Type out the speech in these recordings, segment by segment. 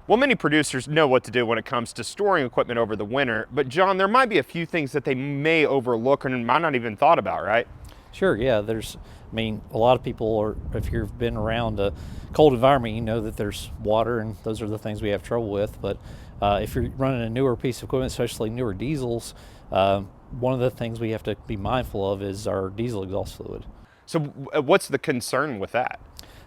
Well, many producers know what to do when it comes to storing equipment over the winter, but John, there might be a few things that they may overlook and might not even thought about, right? Sure, yeah, a lot of people are, if you've been around a cold environment, you know that there's water and those are the things we have trouble with. But if you're running a newer piece of equipment, especially newer diesels, one of the things we have to be mindful of is our diesel exhaust fluid. So what's the concern with that?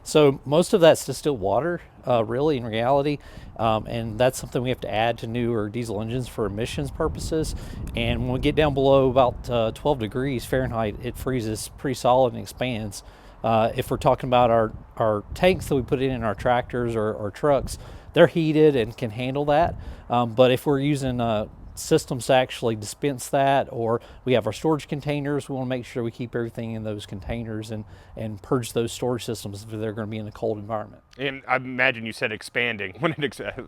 So most of that's distilled water, really, in reality, and that's something we have to add to newer diesel engines for emissions purposes. And when we get down below about 12 degrees Fahrenheit, it freezes pretty solid and expands. If we're talking about our tanks that we put in our tractors or trucks, they're heated and can handle that. But if we're using systems to actually dispense that, or we have our storage containers, we want to make sure we keep everything in those containers and purge those storage systems if they're going to be in a cold environment. And I imagine you said expanding. When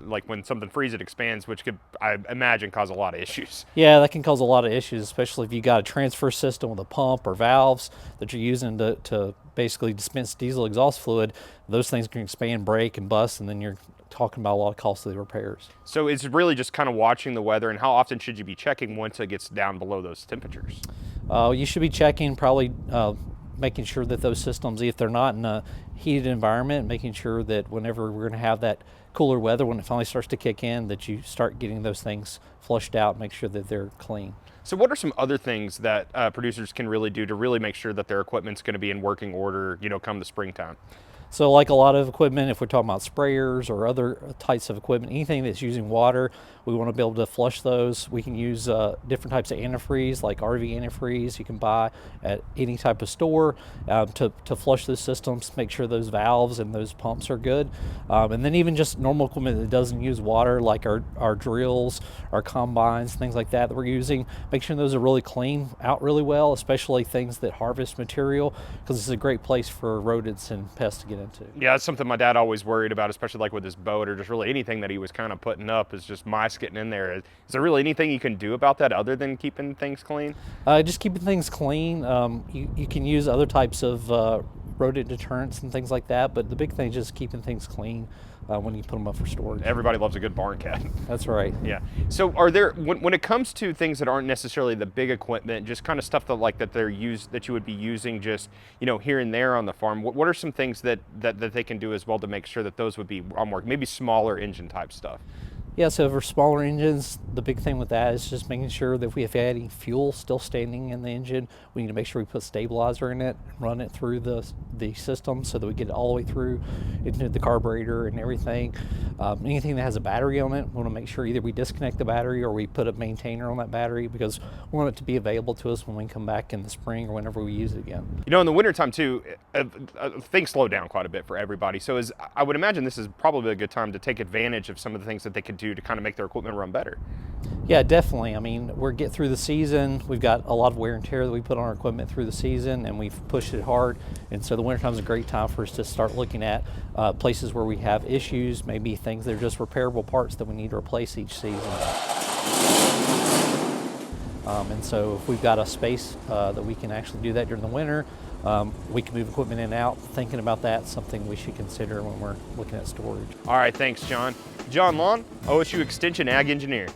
like when something freezes, it expands, which could, I imagine, cause a lot of issues. Yeah, that can cause a lot of issues, especially if you got a transfer system with a pump or valves that you're using to basically dispense diesel exhaust fluid. Those things can expand, break, and bust, and then you're talking about a lot of costly repairs. So it's really just kind of watching the weather, and how often should you be checking once it gets down below those temperatures? You should be checking, probably making sure that those systems, if they're not in a heated environment, making sure that whenever we're going to have that cooler weather, when it finally starts to kick in, that you start getting those things flushed out, make sure that they're clean. So what are some other things that producers can really do to really make sure that their equipment's going to be in working order, come the springtime? So like a lot of equipment, if we're talking about sprayers or other types of equipment, anything that's using water, we want to be able to flush those. We can use different types of antifreeze, like RV antifreeze you can buy at any type of store to flush those systems, make sure those valves and those pumps are good. And then even just normal equipment that doesn't use water, like our drills, our combines, things like that we're using, make sure those are really clean out really well, especially things that harvest material, because it's a great place for rodents and pests to get into. Yeah, that's something my dad always worried about, especially like with his boat or just really anything that he was kind of putting up, is just mice getting in there. Is there really anything you can do about that other than keeping things clean? Just keeping things clean. You can use other types of rodent deterrents and things like that, but the big thing is just keeping things clean when you put them up for storage. Everybody loves a good barn cat. That's right. Yeah. So are there, when it comes to things that aren't necessarily the big equipment, just kind of stuff that you would be using just, here and there on the farm, what are some things that they can do as well to make sure that those would be on work, maybe smaller engine type stuff? Yeah, so for smaller engines, the big thing with that is just making sure that if we have any fuel still standing in the engine, we need to make sure we put stabilizer in it, run it through the system so that we get it all the way through into the carburetor and everything. Anything that has a battery on it, we want to make sure either we disconnect the battery or we put a maintainer on that battery, because we want it to be available to us when we come back in the spring or whenever we use it again. In the wintertime too, things slow down quite a bit for everybody. So I would imagine this is probably a good time to take advantage of some of the things that they could do to kind of make their equipment run better. Yeah, definitely. I mean, we're getting through the season. We've got a lot of wear and tear that we put on our equipment through the season, and we've pushed it hard. And so the wintertime is a great time for us to start looking at places where we have issues, maybe things that are just repairable parts that we need to replace each season. And so if we've got a space that we can actually do that during the winter, we can move equipment in and out. Thinking about that, something we should consider when we're looking at storage. All right, thanks, John. John Long, OSU Extension Ag Engineer.